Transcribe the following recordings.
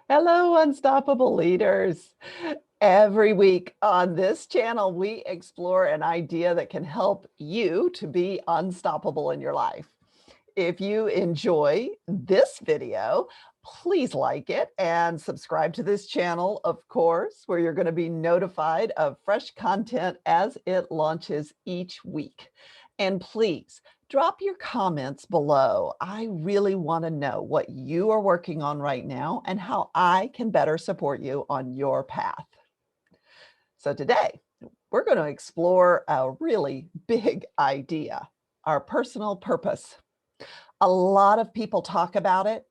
Hello, unstoppable leaders. Every week on this channel, we explore an idea that can help you to be unstoppable in your life. If you enjoy this video, please like it and subscribe to this channel, of course, where you're going to be notified of fresh content as it launches each week. And please drop your comments below. I really want to know what you are working on right now and how I can better support you on your path. So today, we're going to explore a really big idea, our personal purpose. A lot of people talk about it,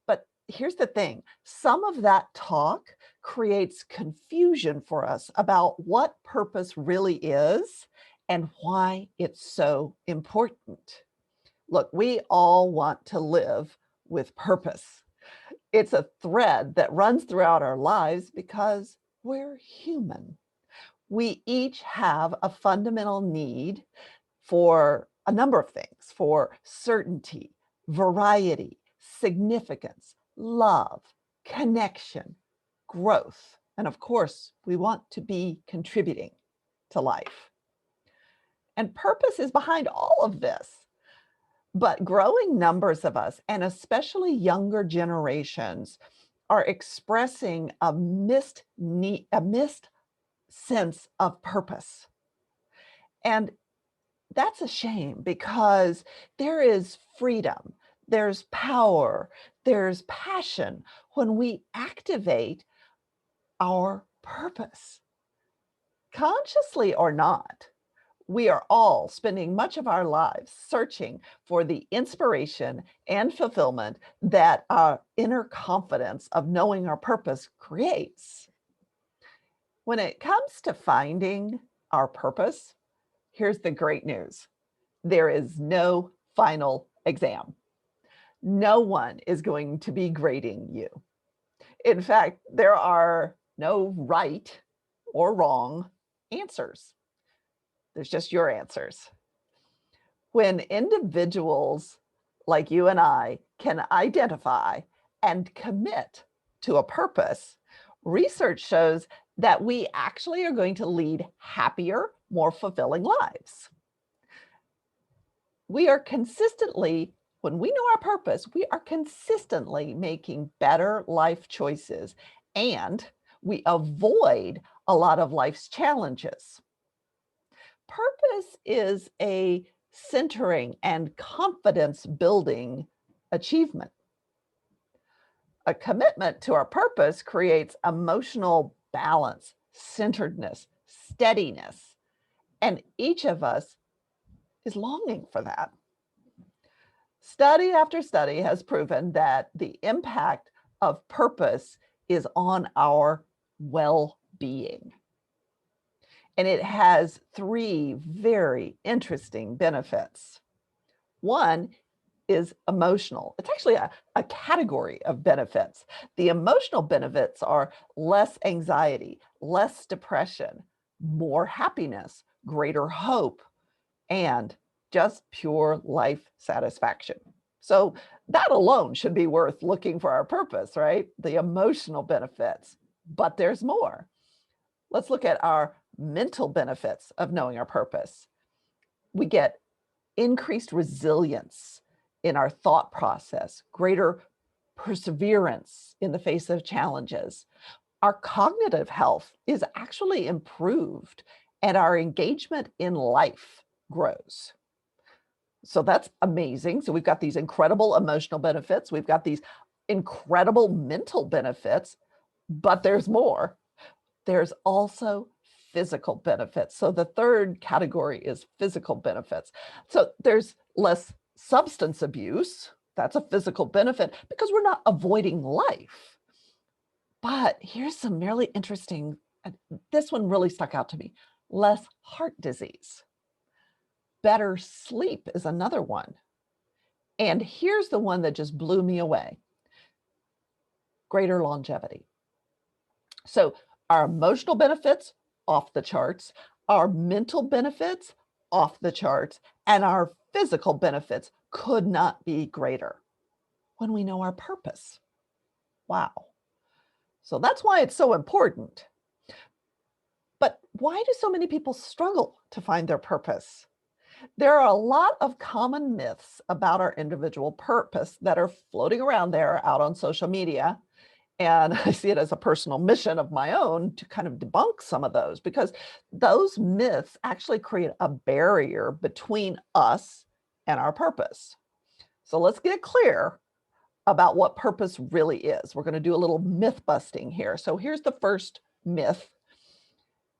but here's the thing. Some of that talk creates confusion for us about what purpose really is and why it's so important. Look, we all want to live with purpose. It's a thread that runs throughout our lives because we're human. We each have a fundamental need for a number of things, for certainty, variety, significance, love, connection, growth. And of course, we want to be contributing to life. And purpose is behind all of this. But growing numbers of us, and especially younger generations, are expressing a missed sense of purpose. And that's a shame because there is freedom, there's power, there's passion when we activate our purpose. Consciously or not, we are all spending much of our lives searching for the inspiration and fulfillment that our inner confidence of knowing our purpose creates. When it comes to finding our purpose, here's the great news. There is no final exam. No one is going to be grading you. In fact, there are no right or wrong answers. There's just your answers. When individuals like you and I can identify and commit to a purpose, research shows that we actually are going to lead happier, more fulfilling lives. We are consistently, when we know our purpose, we are consistently making better life choices and we avoid a lot of life's challenges. Purpose is a centering and confidence building achievement. A commitment to our purpose creates emotional balance, centeredness, steadiness, and each of us is longing for that. Study after study has proven that the impact of purpose is on our well-being. And it has three very interesting benefits. One is emotional. It's actually a category of benefits. The emotional benefits are less anxiety, less depression, more happiness, greater hope, and just pure life satisfaction. So that alone should be worth looking for our purpose, right? The emotional benefits, but there's more. Let's look at our mental benefits of knowing our purpose. We get increased resilience in our thought process, greater perseverance in the face of challenges. Our cognitive health is actually improved and our engagement in life grows. So that's amazing. So we've got these incredible emotional benefits. We've got these incredible mental benefits, but there's more. There's also physical benefits. So the third category is physical benefits. So there's less substance abuse. That's a physical benefit because we're not avoiding life. But here's some really interesting, this one really stuck out to me, less heart disease. Better sleep is another one. And here's the one that just blew me away. Greater longevity. So our emotional benefits, off the charts, our mental benefits, off the charts, and our physical benefits could not be greater when we know our purpose. Wow. So that's why it's so important. But why do so many people struggle to find their purpose? There are a lot of common myths about our individual purpose that are floating around there out on social media. And I see it as a personal mission of my own to kind of debunk some of those, because those myths actually create a barrier between us and our purpose. So let's get clear about what purpose really is. We're going to do a little myth busting here. So here's the first myth,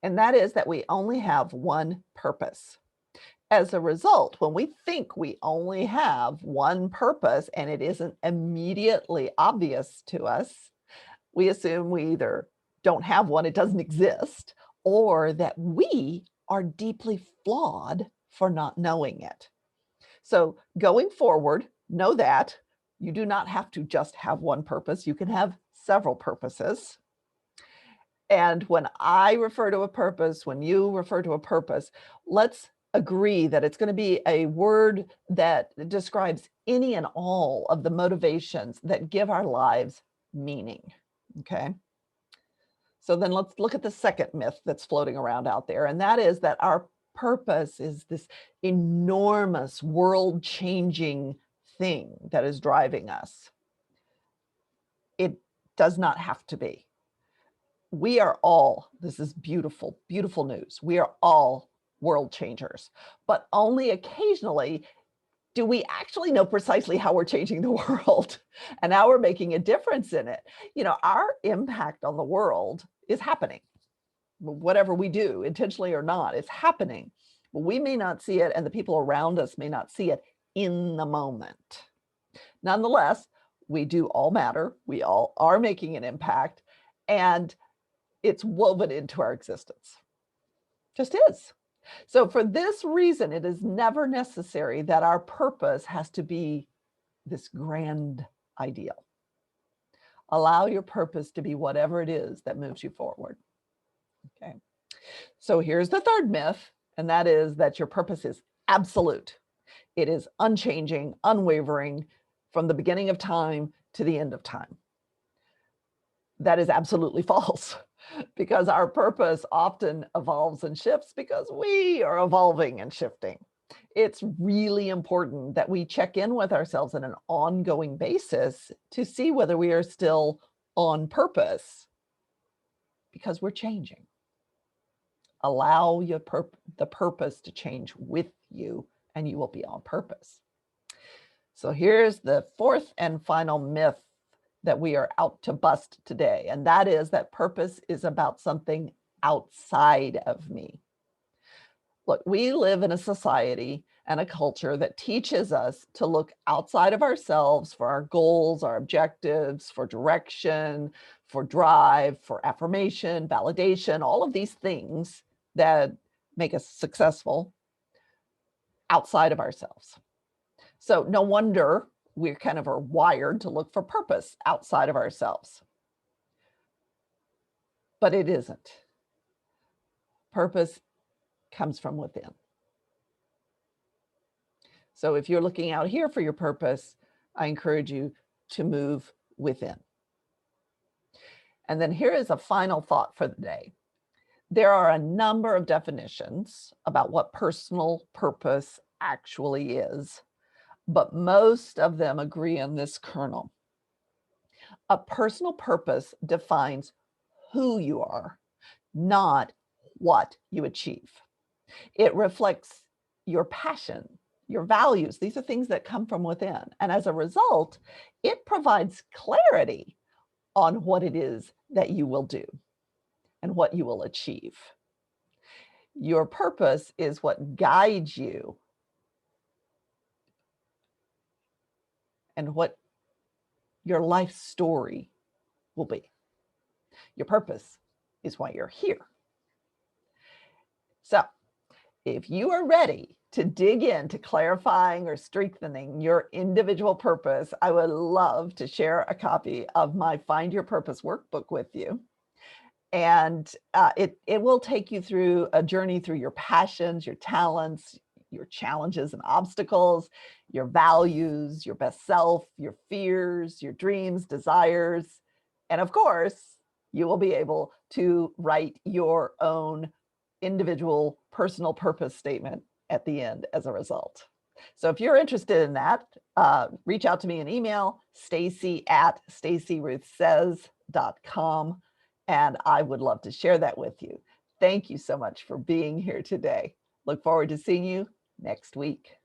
and that is that we only have one purpose. As a result, when we think we only have one purpose and it isn't immediately obvious to us, we assume we either don't have one, it doesn't exist, or that we are deeply flawed for not knowing it. So going forward, know that you do not have to just have one purpose. You can have several purposes. And when I refer to a purpose, when you refer to a purpose, let's agree that it's going to be a word that describes any and all of the motivations that give our lives meaning. Okay. So then let's look at the second myth that's floating around out there, and that is that our purpose is this enormous world-changing thing that is driving us. It does not have to be. We are all, this is beautiful, beautiful news. We are all world changers, but only occasionally do we actually know precisely how we're changing the world and how we're making a difference in it. You know, our impact on the world is happening. Whatever we do, intentionally or not, it's happening. But we may not see it, and the people around us may not see it in the moment. Nonetheless, we do all matter. We all are making an impact, and it's woven into our existence. Just is. So for this reason, it is never necessary that our purpose has to be this grand ideal. Allow your purpose to be whatever it is that moves you forward. Okay. So here's the third myth, and that is that your purpose is absolute. It is unchanging, unwavering from the beginning of time to the end of time. That is absolutely false, because our purpose often evolves and shifts because we are evolving and shifting. It's really important that we check in with ourselves on an ongoing basis to see whether we are still on purpose, because we're changing. Allow the purpose to change with you, and you will be on purpose. So here's the fourth and final myth that we are out to bust today, and that is that purpose is about something outside of me. Look, we live in a society and a culture that teaches us to look outside of ourselves for our goals, our objectives, for direction, for drive, for affirmation, validation, all of these things that make us successful outside of ourselves. So no wonder we kind of are wired to look for purpose outside of ourselves. But it isn't. Purpose comes from within. So if you're looking out here for your purpose, I encourage you to move within. And then here is a final thought for the day. There are a number of definitions about what personal purpose actually is, but most of them agree on this kernel. A personal purpose defines who you are, not what you achieve. It reflects your passion, your values. These are things that come from within. And as a result, it provides clarity on what it is that you will do and what you will achieve. Your purpose is what guides you and what your life story will be. Your purpose is why you're here. So if you are ready to dig into clarifying or strengthening your individual purpose, I would love to share a copy of my Find Your Purpose workbook with you. And it will take you through a journey through your passions, your talents, your challenges and obstacles, your values, your best self, your fears, your dreams, desires, and of course, you will be able to write your own individual personal purpose statement at the end as a result. So if you're interested in that, reach out to me in email, stacy@stacyruthsays.com, and I would love to share that with you. Thank you so much for being here today. Look forward to seeing you next week.